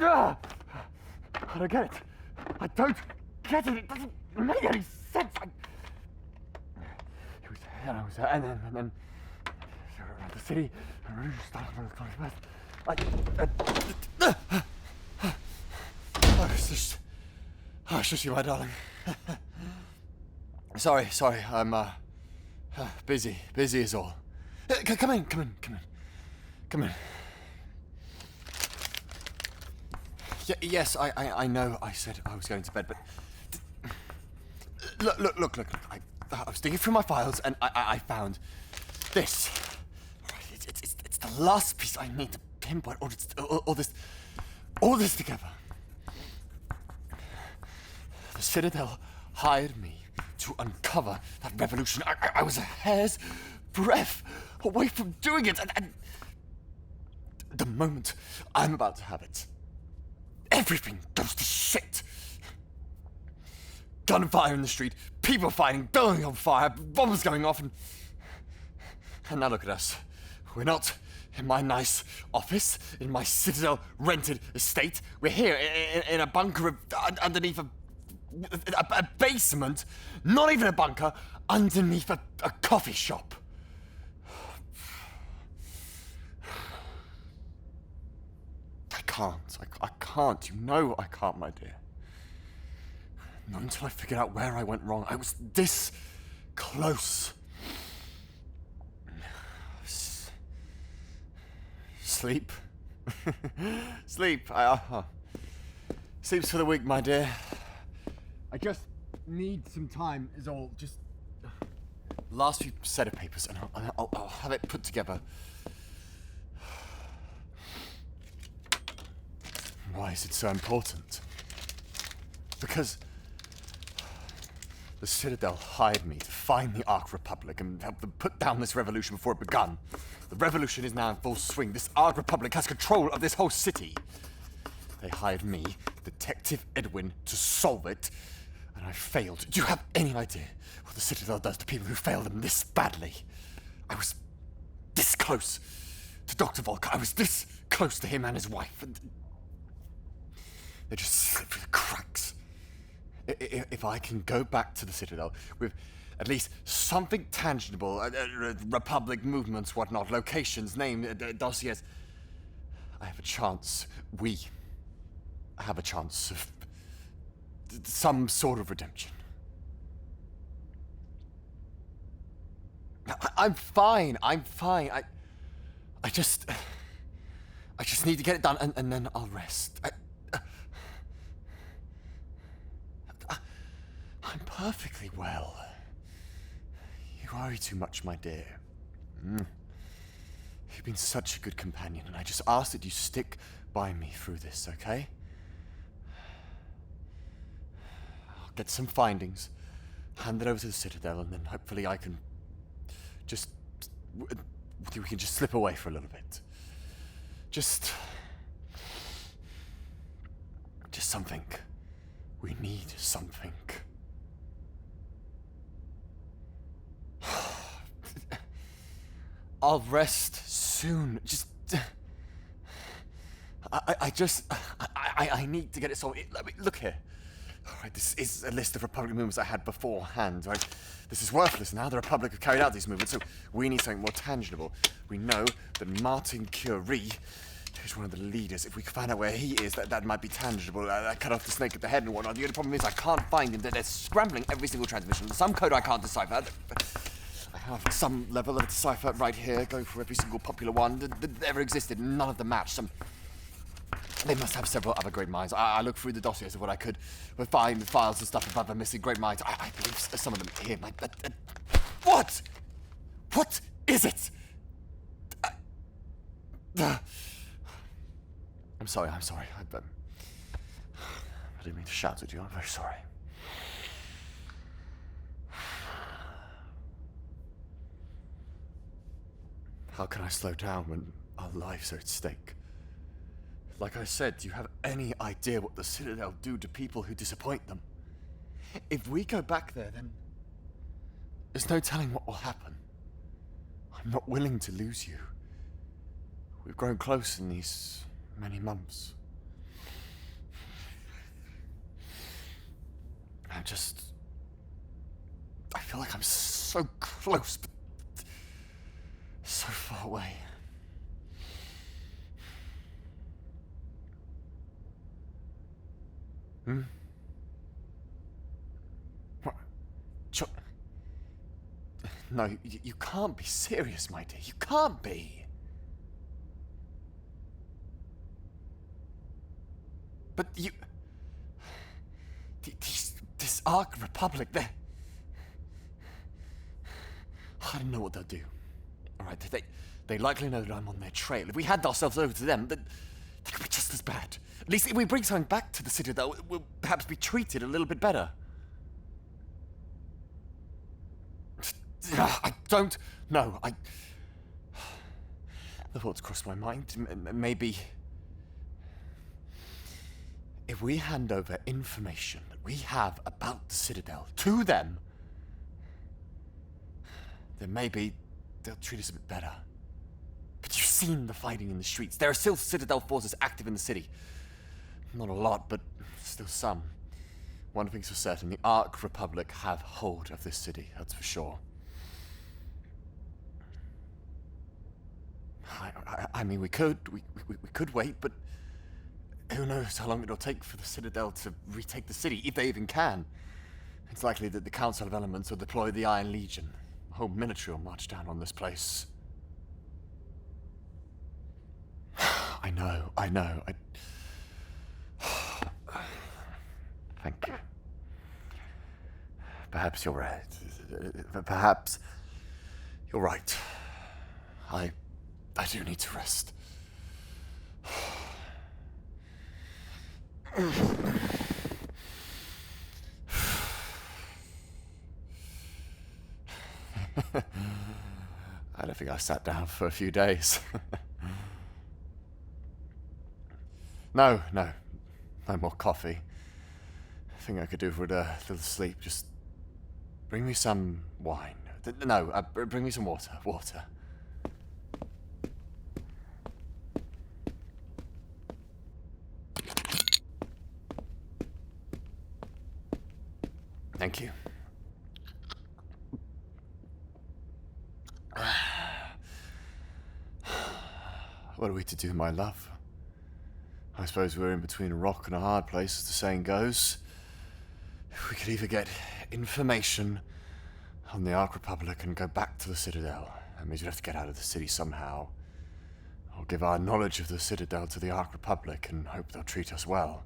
I don't get it. I don't get it. It doesn't make any sense. And then around the city, and it's just you, my darling. Sorry, I'm busy is all. Come in. Yes, I know I said I was going to bed, but look. I was digging through my files and I found this. It's the last piece I need to pinpoint all this together. The Citadel hired me to uncover that revolution. I was a hair's breadth away from doing it, and the moment I'm about to have it, everything goes to shit. Gunfire in the street, people fighting, buildings on fire, bombs going off, and now look at us. We're not in my nice office, in my Citadel rented estate. We're here in a bunker underneath a basement, not even a bunker, underneath a coffee shop. I can't. You know I can't, my dear. Not until I figured out where I went wrong. I was this close. Sleep. Sleep. Sleep's for the weak, my dear. I just need some time is all. Just last few set of papers and I'll have it put together. Why is it so important? Because the Citadel hired me to find the Ark Republic and help them put down this revolution before it begun. The revolution is now in full swing. This Ark Republic has control of this whole city. They hired me, Detective Edwin, to solve it, and I failed. Do you have any idea what the Citadel does to people who fail them this badly? I was this close to Dr. Volker. I was this close to him and his wife. And they just slip through the cracks. If I can go back to the Citadel with at least something tangible, Republic movements, whatnot, locations, name, dossiers, I have a chance. We have a chance of some sort of redemption. I'm fine. I just need to get it done, and then I'll rest. I'm perfectly well. You worry too much, my dear. You've been such a good companion, and I just ask that you stick by me through this, okay? I'll get some findings, hand it over to the Citadel, and then hopefully I can we can just slip away for a little bit. Just something. We need something. I'll rest soon. I need to get it sorted. Look here. All right, this is a list of Republic movements I had beforehand, right? This is worthless now. The Republic have carried out these movements, so we need something more tangible. We know that Martin Curie is one of the leaders. If we can find out where he is, that might be tangible. Cut off the snake at the head and whatnot. The only problem is I can't find him. They're scrambling every single transmission. Some code I can't decipher. I have some level of decipher right here, going through every single popular one that ever existed. None of them match. They must have several other great minds. I looked through the dossiers of what I could find, the files and stuff of other missing great minds. I believe some of them here. What? What is it? I'm sorry. I didn't mean to shout at you. I'm very sorry. How can I slow down when our lives are at stake? Like I said, do you have any idea what the Citadel do to people who disappoint them? If we go back there, then there's no telling what will happen. I'm not willing to lose you. We've grown close in these many months. I feel like I'm so close, but so far away. What? No, you can't be serious, my dear. You can't be. But you... This Ark Republic, I don't know what they'll do. Alright, they likely know that I'm on their trail. If we hand ourselves over to them, they could be just as bad. At least if we bring something back to the Citadel, we'll perhaps be treated a little bit better. I don't know. The thoughts crossed my mind. Maybe... if we hand over information that we have about the Citadel to them, then maybe they'll treat us a bit better. But you've seen the fighting in the streets. There are still Citadel forces active in the city. Not a lot, but still some. One thing's for certain, the Ark Republic have hold of this city, that's for sure. I mean, we could wait, but who knows how long it'll take for the Citadel to retake the city, if they even can. It's likely that the Council of Elements will deploy the Iron Legion. A whole military will march down on this place. I know. Thank you. Perhaps you're right. Perhaps you're right. I do need to rest. I don't think I sat down for a few days. No more coffee. I think I could do with a little sleep. Just bring me some wine. No, bring me some water. Thank you. What are we to do, my love? I suppose we're in between a rock and a hard place, as the saying goes. We could either get information on the Ark Republic and go back to the Citadel. That means we'd have to get out of the city somehow. Or give our knowledge of the Citadel to the Ark Republic and hope they'll treat us well.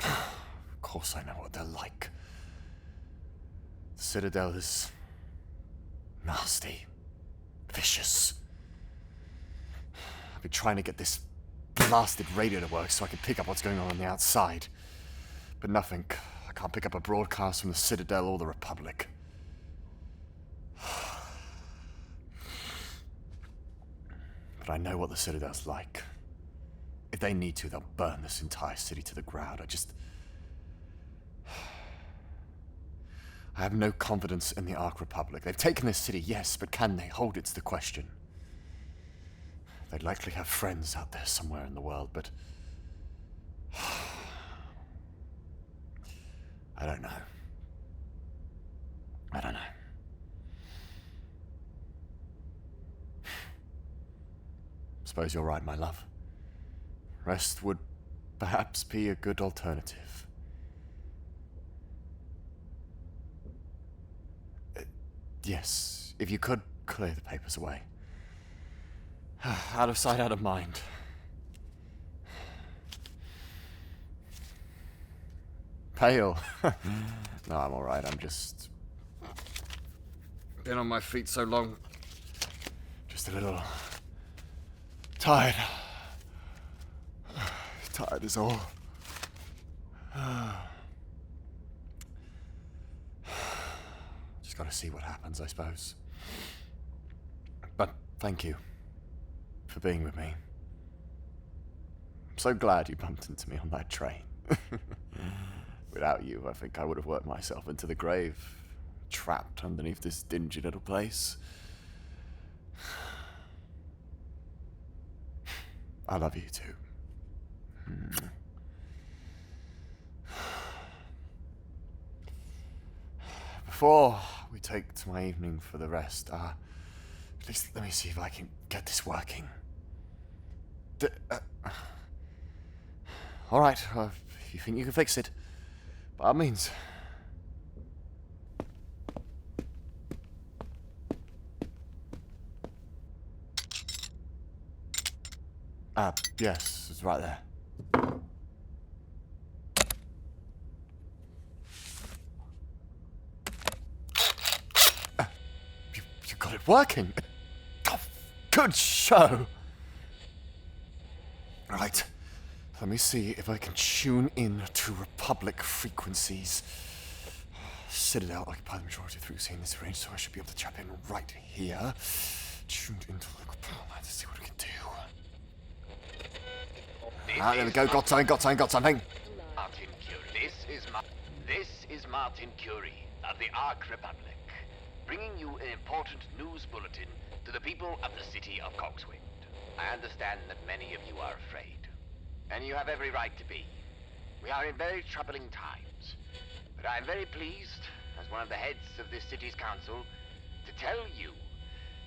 Of course I know what they're like. The Citadel is nasty, vicious. I've been trying to get this blasted radio to work so I can pick up what's going on the outside. But nothing. I can't pick up a broadcast from the Citadel or the Republic. But I know what the Citadel's like. If they need to, they'll burn this entire city to the ground. I have no confidence in the Ark Republic. They've taken this city, yes, but can they hold it's the question. They'd likely have friends out there somewhere in the world, but... I don't know. Suppose you're right, my love. Rest would perhaps be a good alternative. Yes, if you could clear the papers away. Out of sight, out of mind. Pale. No, I'm alright, I'm just... been on my feet so long. Just a little... tired. Tired is all. Just gotta see what happens, I suppose. But thank you for being with me. I'm so glad you bumped into me on that train. Without you, I think I would have worked myself into the grave, trapped underneath this dingy little place. I love you too. Before we take to my evening for the rest, at least let me see if I can get this working. Alright, if you think you can fix it, by all means. Yes, it's right there. You got it working. Oh, good show. Right, let me see if I can tune in to Republic frequencies. Citadel occupy the majority of the frequency in this range, so I should be able to tap in right here. Tuned into local power lines to see what we can do. There we go. Got something. Martin Curie. This is Martin Curie of the Ark Republic, bringing you an important news bulletin to the people of the city of Cogswind. I understand that many of you are afraid, and you have every right to be. We are in very troubling times, but I am very pleased, as one of the heads of this city's council, to tell you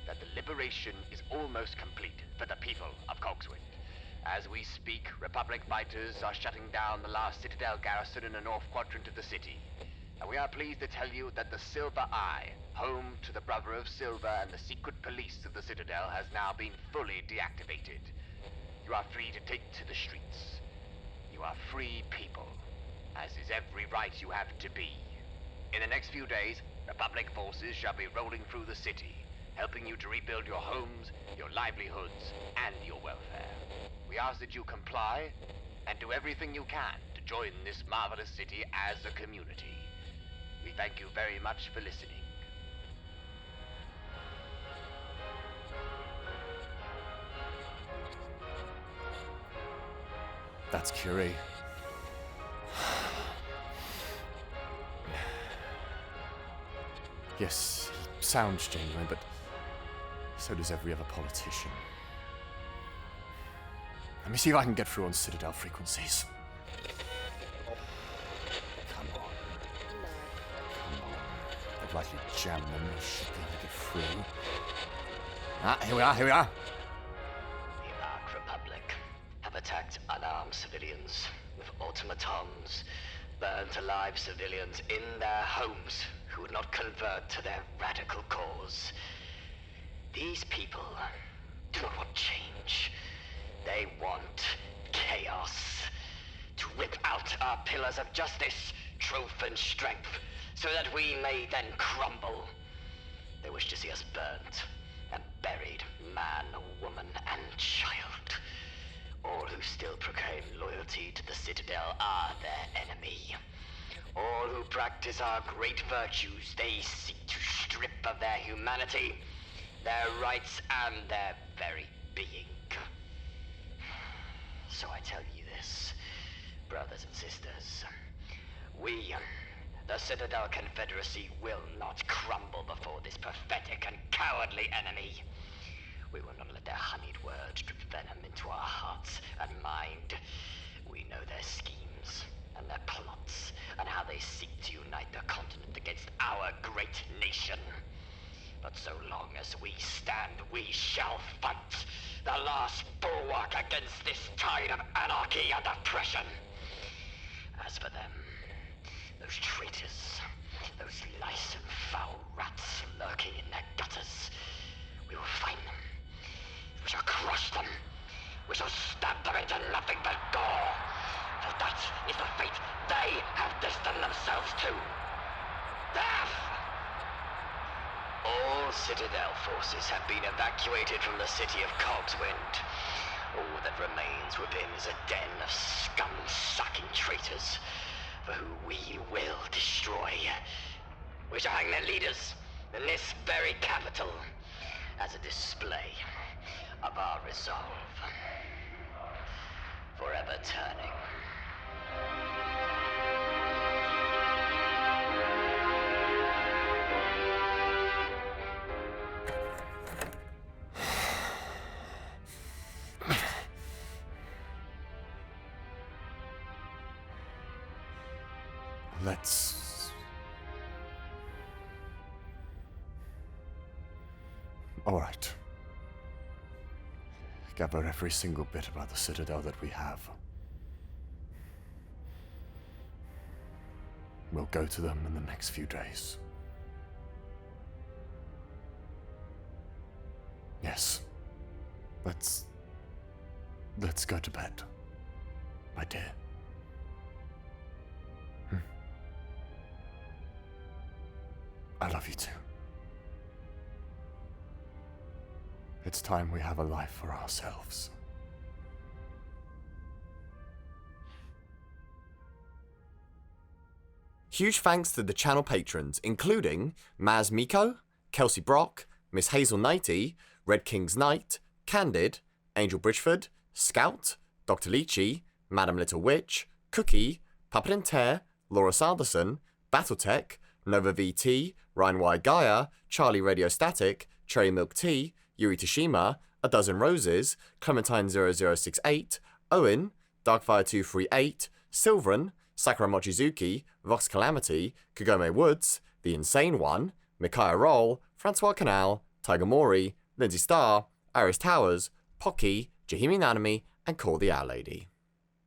that the liberation is almost complete for the people of Cogswind. As we speak, Republic fighters are shutting down the last Citadel garrison in the north quadrant of the city. And we are pleased to tell you that the Silver Eye, home to the Brother of Silver and the secret police of the Citadel, has now been fully deactivated. You are free to take to the streets. You are free people, as is every right you have to be. In the next few days, Republic forces shall be rolling through the city, helping you to rebuild your homes, your livelihoods, and your welfare. We ask that you comply and do everything you can to join this marvelous city as a community. We thank you very much for listening. That's Curie. Yes, he sounds genuine, but so does every other politician. Let me see if I can get through on Citadel frequencies. Come on. I'd likely jam them. I should be able to get through. Here we are. The Ark Republic have attacked unarmed civilians with automatons, burnt alive civilians in their homes who would not convert to their radical cause. These people do not want change. They want chaos. To rip out our pillars of justice, truth, and strength, so that we may then crumble. They wish to see us burnt and buried, man, woman, and child. All who still proclaim loyalty to the Citadel are their enemy. All who practice our great virtues, they seek to strip of their humanity, their rights, and their very being. So I tell you this, brothers and sisters, we, the Citadel Confederacy, will not crumble before this pathetic and cowardly enemy. We will not let their honeyed words drip venom into our hearts and mind. We know their schemes and their plots, and how they seek to unite the continent against our great nation. But so long as we stand, we shall fight. The last bulwark against this tide of anarchy and oppression. As for them, those traitors, those lice and foul rats lurking in their gutters, we will find them. We shall crush them. We shall stab them into nothing but gore. For that is the fate they have destined themselves to. Death! All Citadel forces have been evacuated from the city of Cogswind. All that remains within is a den of scum-sucking traitors, for who we will destroy. We shall hang their leaders in this very capital as a display of our resolve. Forever turning. Let's... Alright. Gather every single bit about the Citadel that we have. We'll go to them in the next few days. Yes. Let's go to bed, my dear. I love you too. It's time we have a life for ourselves. Huge thanks to the channel patrons, including Maz Miko, Kelsey Brock, Miss Hazel Nighty, Red King's Knight, Candid, Angel Bridgeford, Scout, Dr. Leachy, Madam Little Witch, Cookie, Puppet and Tear, Laura Sanderson, Battletech, Nova VT, Ryan Y. Gaia, Charlie Radio Static, Cherry Milk Tea, Yuri Tashima, A Dozen Roses, Clementine 0068, Owen, Darkfire238, Sylvan, Sakura Mochizuki, Vox Calamity, Kagome Woods, The Insane One, Micaiah Roll, Francois Canal, Tiger Mori, Lindsay Starr, Iris Towers, Pocky, Jahimi Nanami, and Call the Owl Lady.